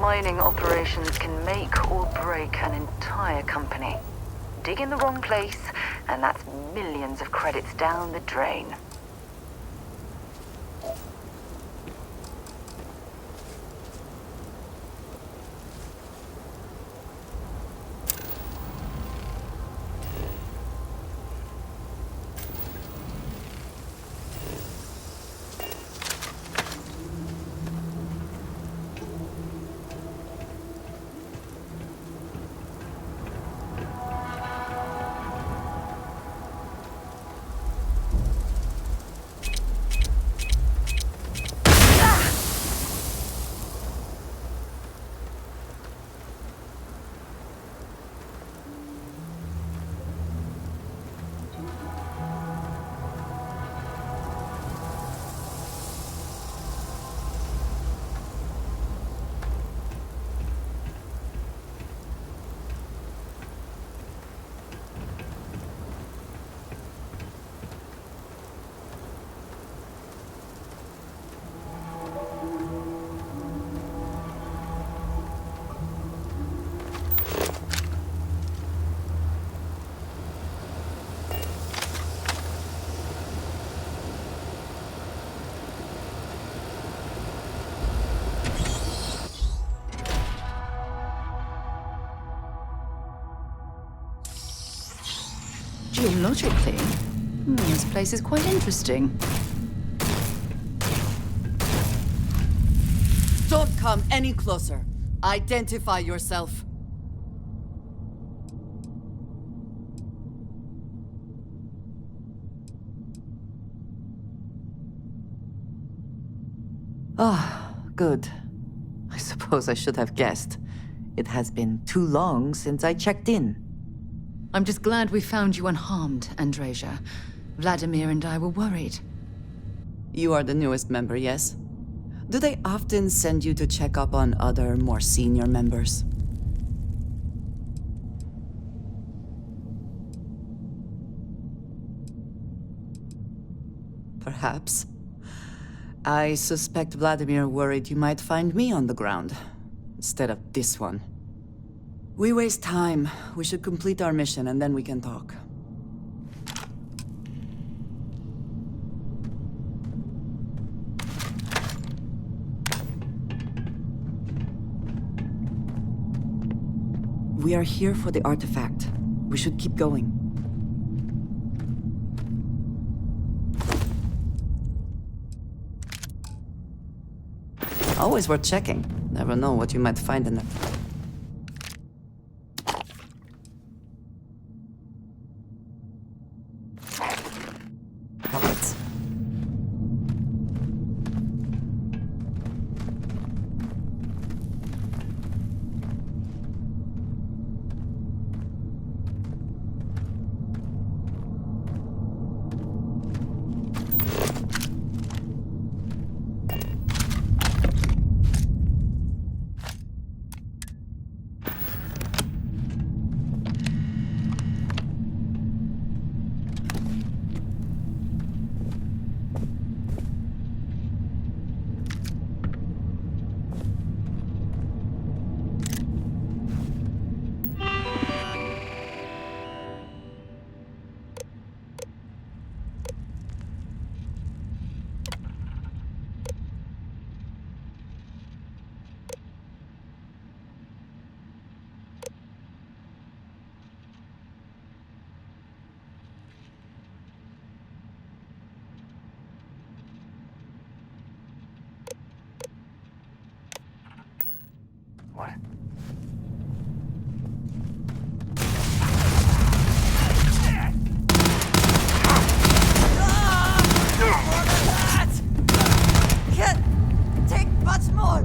Mining operations can make or break an entire company. Dig in the wrong place, and that's millions of credits down the drain. Geologically, this place is quite interesting. Don't come any closer. Identify yourself. Ah, good. I suppose I should have guessed. It has been too long since I checked in. I'm just glad we found you unharmed, Andreja. Vladimir and I were worried. You are the newest member, yes? Do they often send you to check up on other, more senior members? Perhaps. I suspect Vladimir worried you might find me on the ground, instead of this one. We waste time. We should complete our mission and then we can talk. We are here for the artifact. We should keep going. Always worth checking. Never know what you might find in it. Pockets. What? Can't take much more.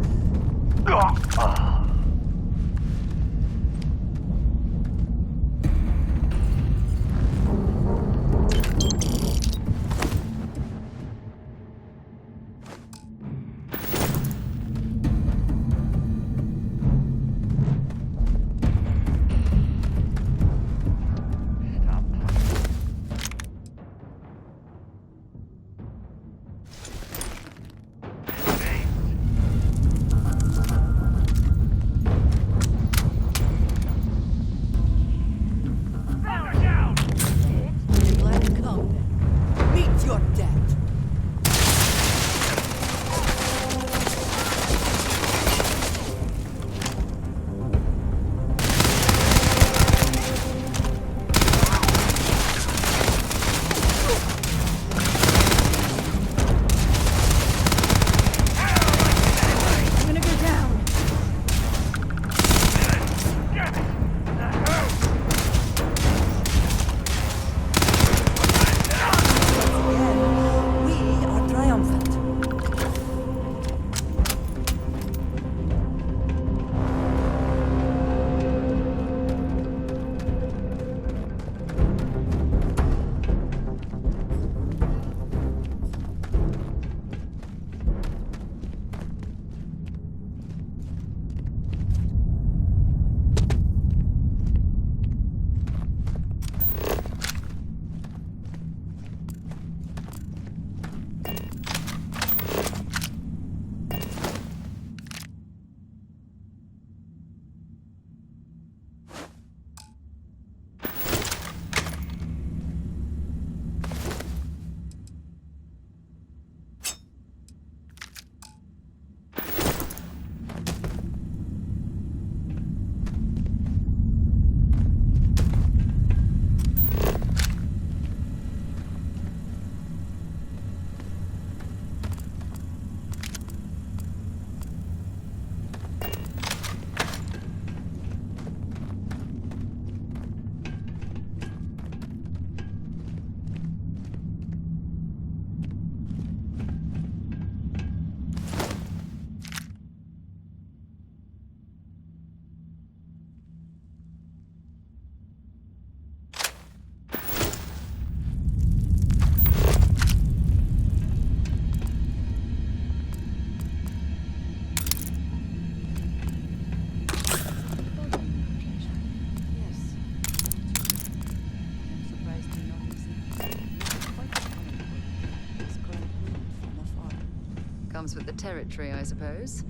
Comes with the territory, I suppose.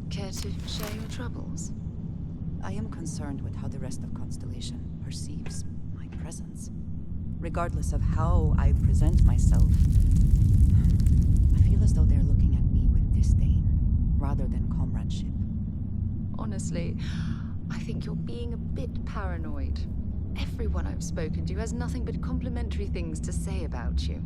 Care to share your troubles? I am concerned with how the rest of Constellation perceives my presence. Regardless of how I present myself, I feel as though they're looking at me with disdain, rather than comradeship. Honestly, I think you're being a bit paranoid. Everyone I've spoken to has nothing but complimentary things to say about you.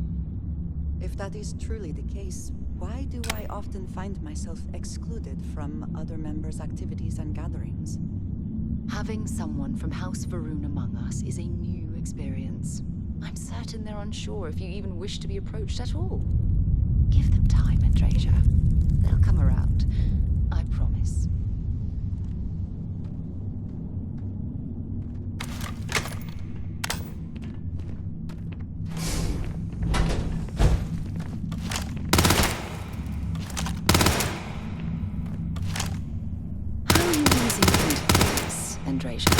If that is truly the case, why do I often find myself excluded from other members' activities and gatherings? Having someone from House Varun among us is a new experience. I'm certain they're unsure if you even wish to be approached at all. Give them time, Andreja. They'll come around. I promise. How are you easing into this, Andreja?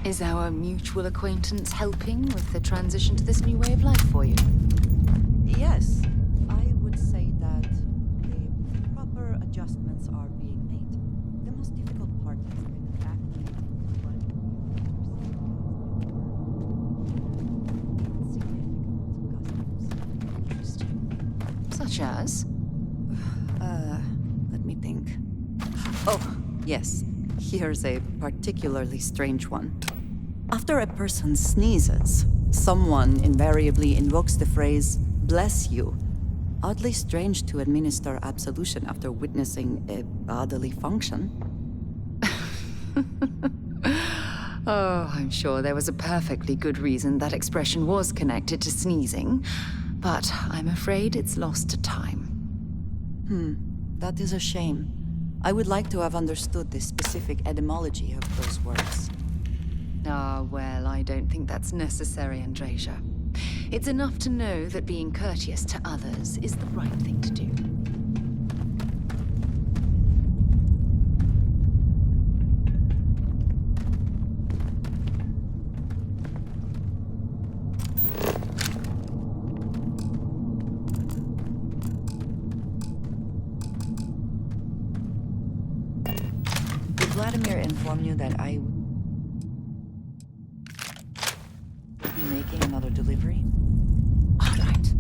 Is our mutual acquaintance helping with the transition to this new way of life for you? Yes, I would say that the proper adjustments are being made. The most difficult part has been acclimating to what insignificant customs. Interesting. Such as? Let me think. Oh, yes. Here's a particularly strange one. After a person sneezes, someone invariably invokes the phrase, "bless you." Oddly strange to administer absolution after witnessing a bodily function. Oh, I'm sure there was a perfectly good reason that expression was connected to sneezing, but I'm afraid it's lost to time. That is a shame. I would like to have understood the specific etymology of those words. Ah, well, I don't think that's necessary, Andreja. It's enough to know that being courteous to others is the right thing to do. Did Vladimir inform you that I would be making another delivery? All right.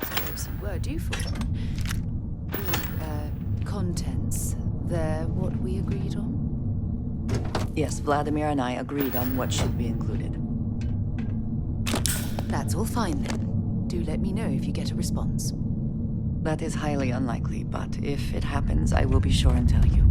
Suppose you were due for one. The, contents, they're what we agreed on? Yes, Vladimir and I agreed on what should be included. That's all fine then. Do let me know if you get a response. That is highly unlikely, but if it happens, I will be sure and tell you.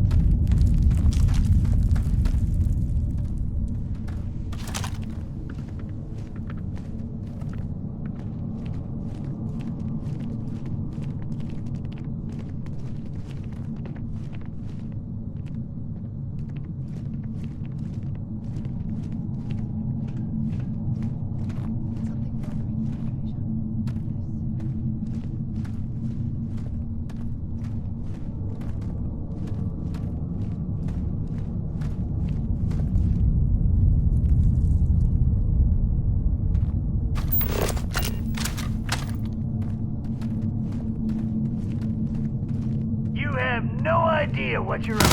No idea what you're up to.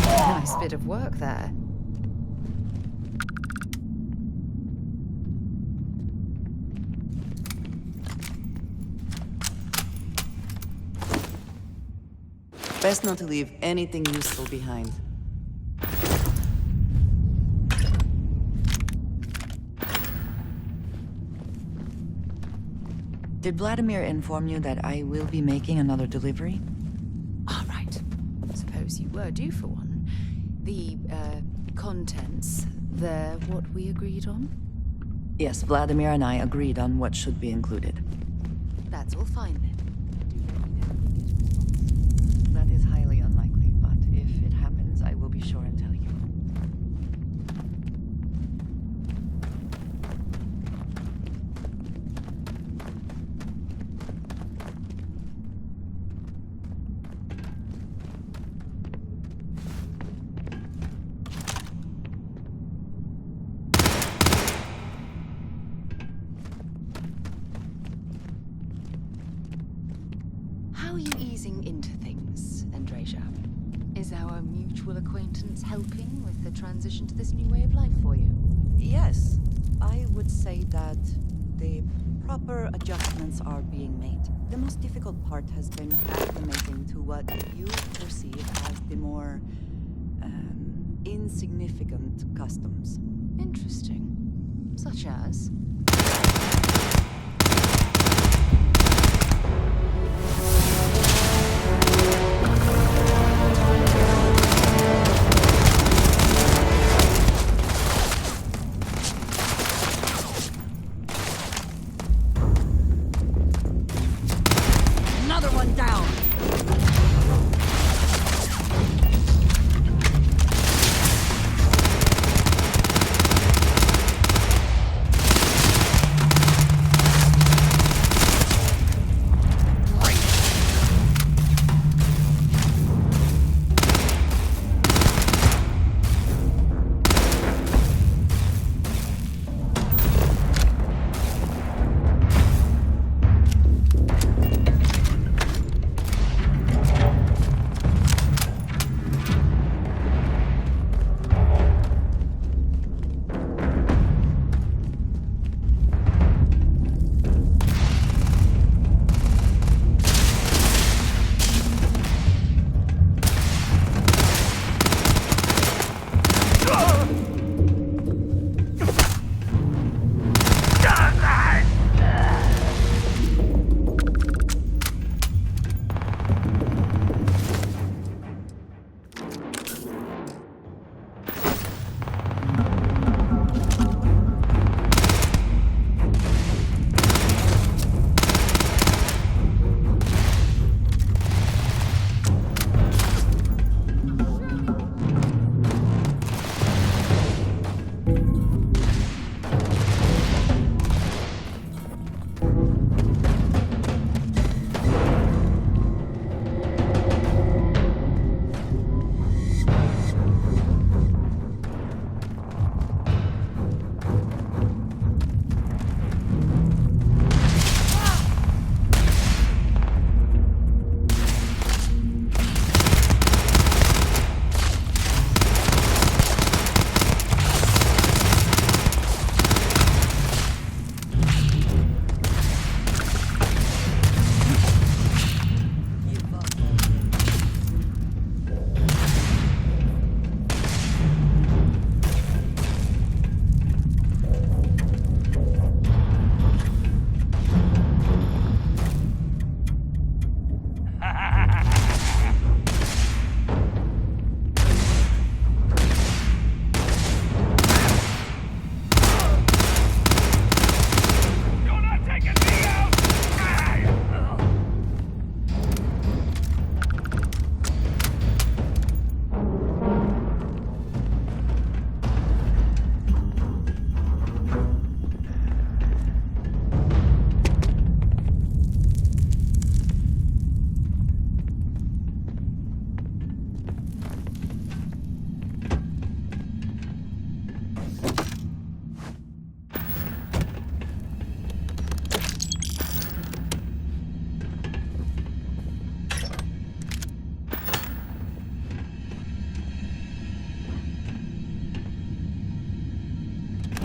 Nice bit of work there. Best not to leave anything useful behind. Did Vladimir inform you that I will be making another delivery? All right. Suppose you were due for one. The, contents, they're what we agreed on? Yes, Vladimir and I agreed on what should be included. That's all fine then. That is highly unlikely, but if it happens, I will be sure and tell you. How are you easing into things, Andrasia? Is our mutual acquaintance helping with the transition to this new way of life for you? Yes, I would say that the proper adjustments are being made. The most difficult part has been acclimating to what you perceive as the more insignificant customs. Interesting. Such as? Another one down!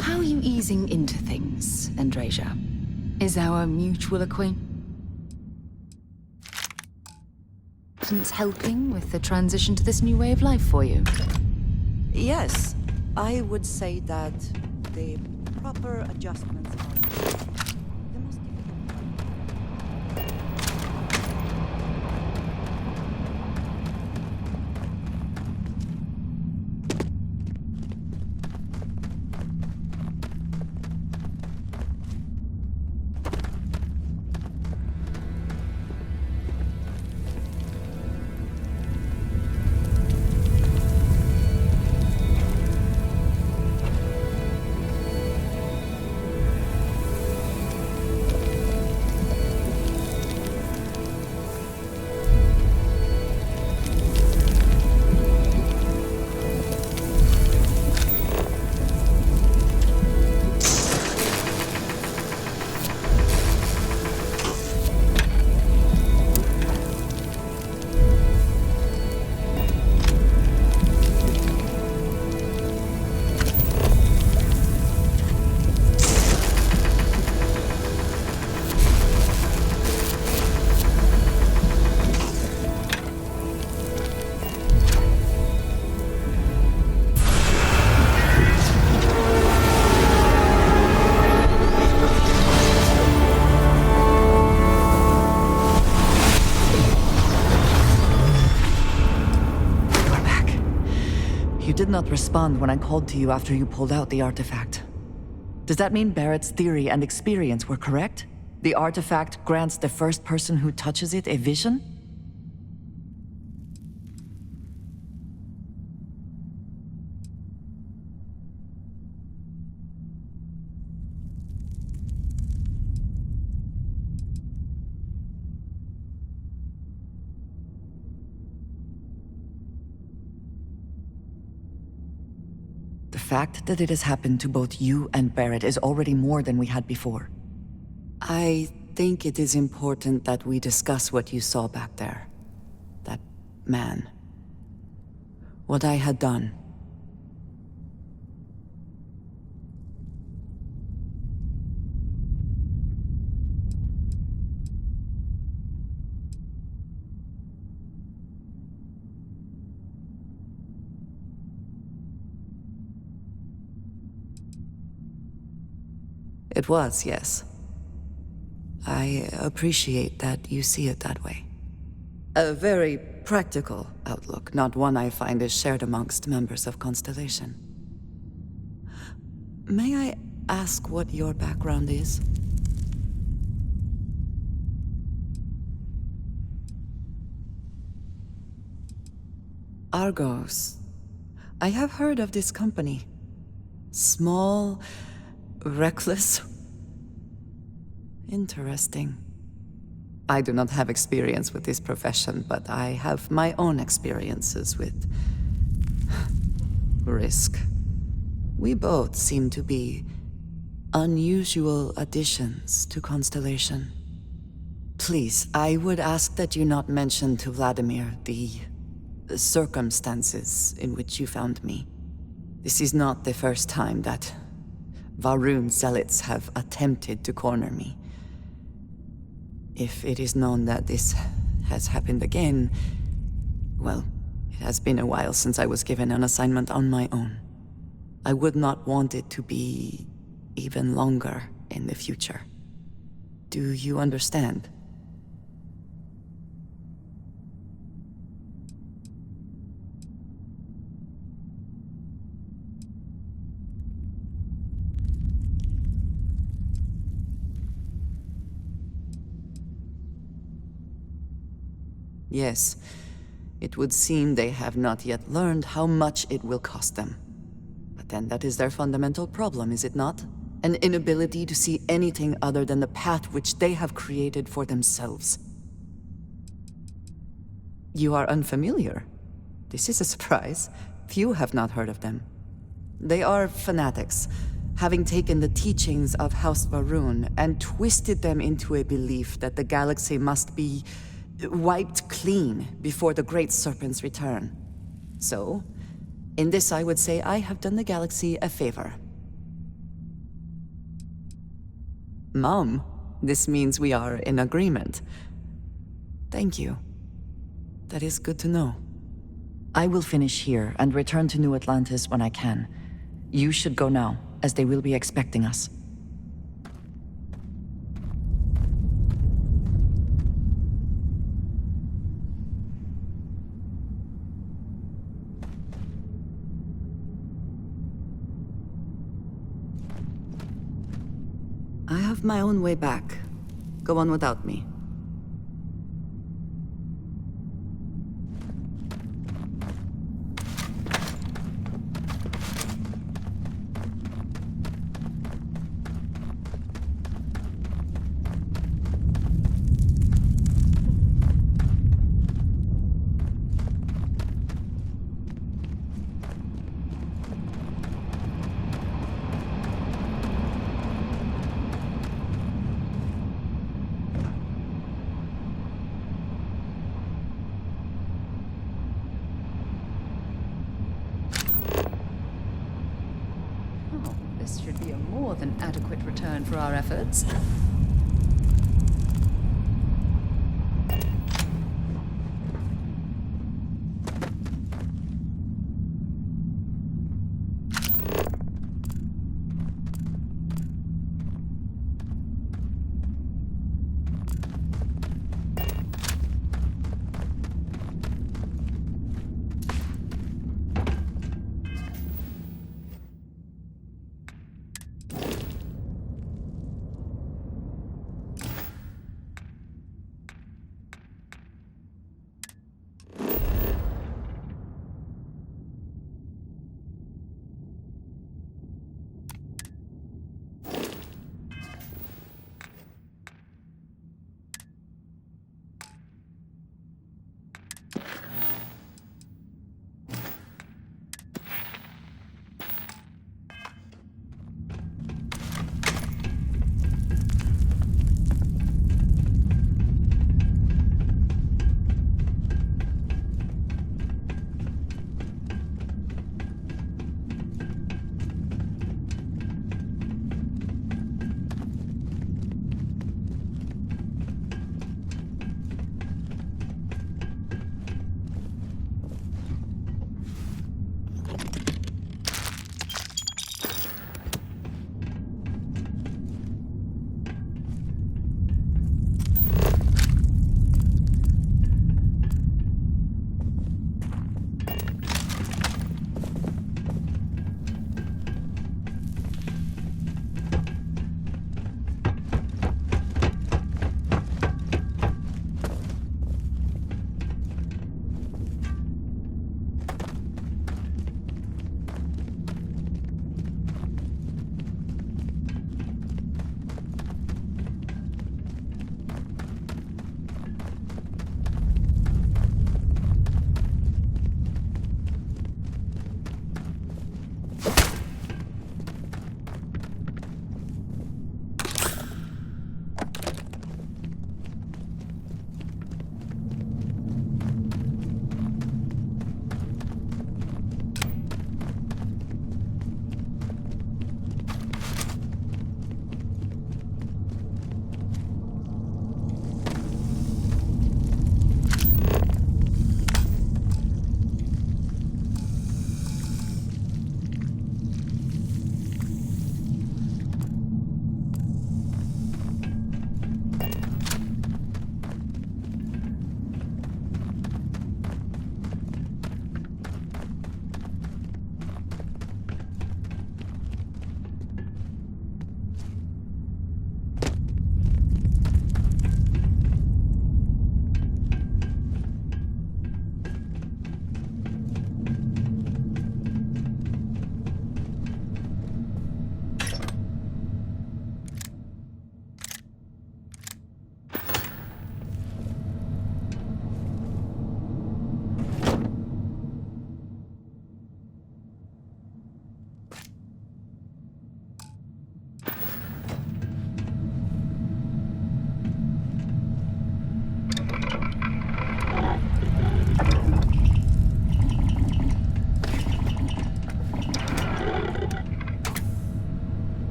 How are you easing into things, Andrasia? Is our mutual acquaintance helping with the transition to this new way of life for you? Yes, I would say that the proper adjustments are the most difficult part. did not respond when I called to you after you pulled out the artifact. Does that mean Barrett's theory and experience were correct? The artifact grants the first person who touches it a vision? The fact that it has happened to both you and Barrett is already more than we had before. I think it is important that we discuss what you saw back there. That man. What I had done. It was, yes. I appreciate that you see it that way. A very practical outlook, not one I find is shared amongst members of Constellation. May I ask what your background is? Argos. I have heard of this company. Small, reckless. Interesting. I do not have experience with this profession, but I have my own experiences with risk. We both seem to be unusual additions to Constellation. Please, I would ask that you not mention to Vladimir the circumstances in which you found me. This is not the first time that Va'ruun zealots have attempted to corner me. If it is known that this has happened again, well, it has been a while since I was given an assignment on my own. I would not want it to be even longer in the future. Do you understand? Yes, it would seem they have not yet learned how much it will cost them. But then that is their fundamental problem, is it not? An inability to see anything other than the path which they have created for themselves. You are unfamiliar. This is a surprise. Few have not heard of them. They are fanatics, having taken the teachings of House Va'ruun and twisted them into a belief that the galaxy must be wiped clean before the Great Serpent's return. So, in this I would say I have done the galaxy a favor. Mom, this means we are in agreement. Thank you. That is good to know. I will finish here and return to New Atlantis when I can. You should go now, as they will be expecting us. I have my own way back. Go on without me. This should be a more than adequate return for our efforts.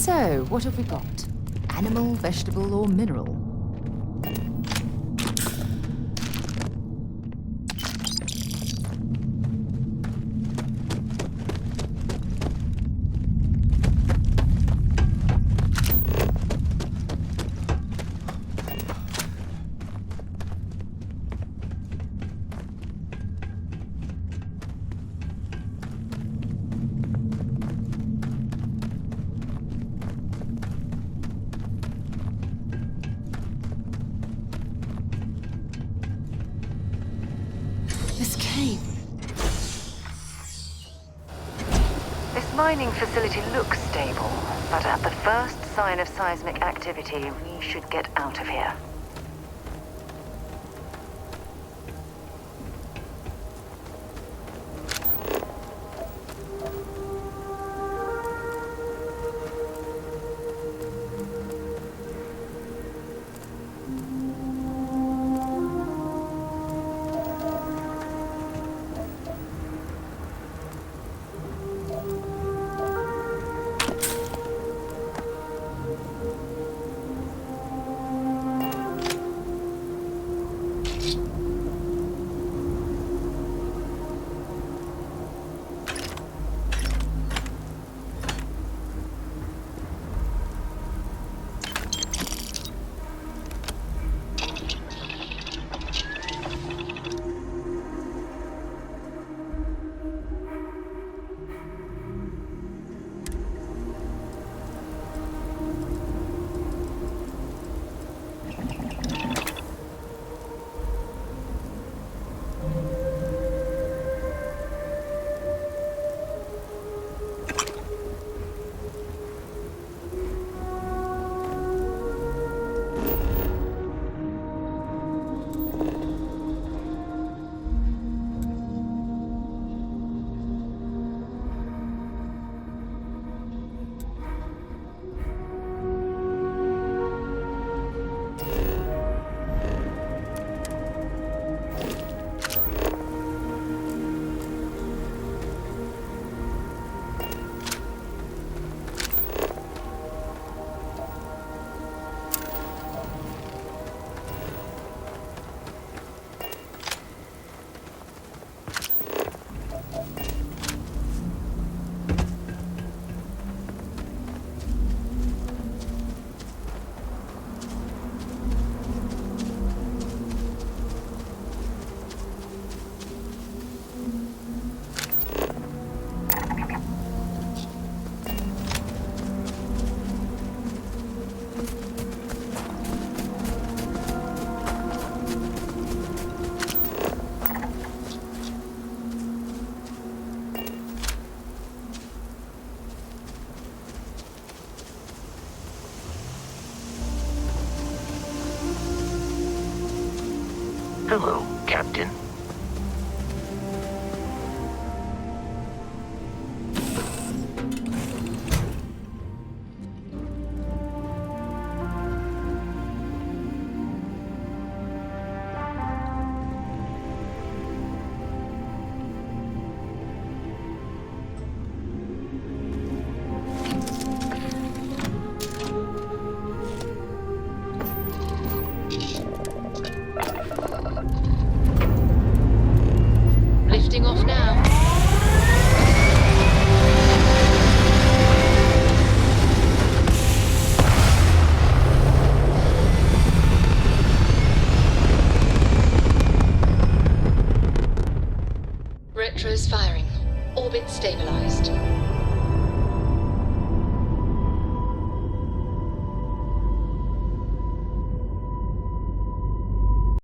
So, what have we got? Animal, vegetable, or mineral? This cave. This mining facility looks stable, but at the first sign of seismic activity, we should get out of here. Hello, Captain. Lifting off now. Retro's firing. Orbit stabilized.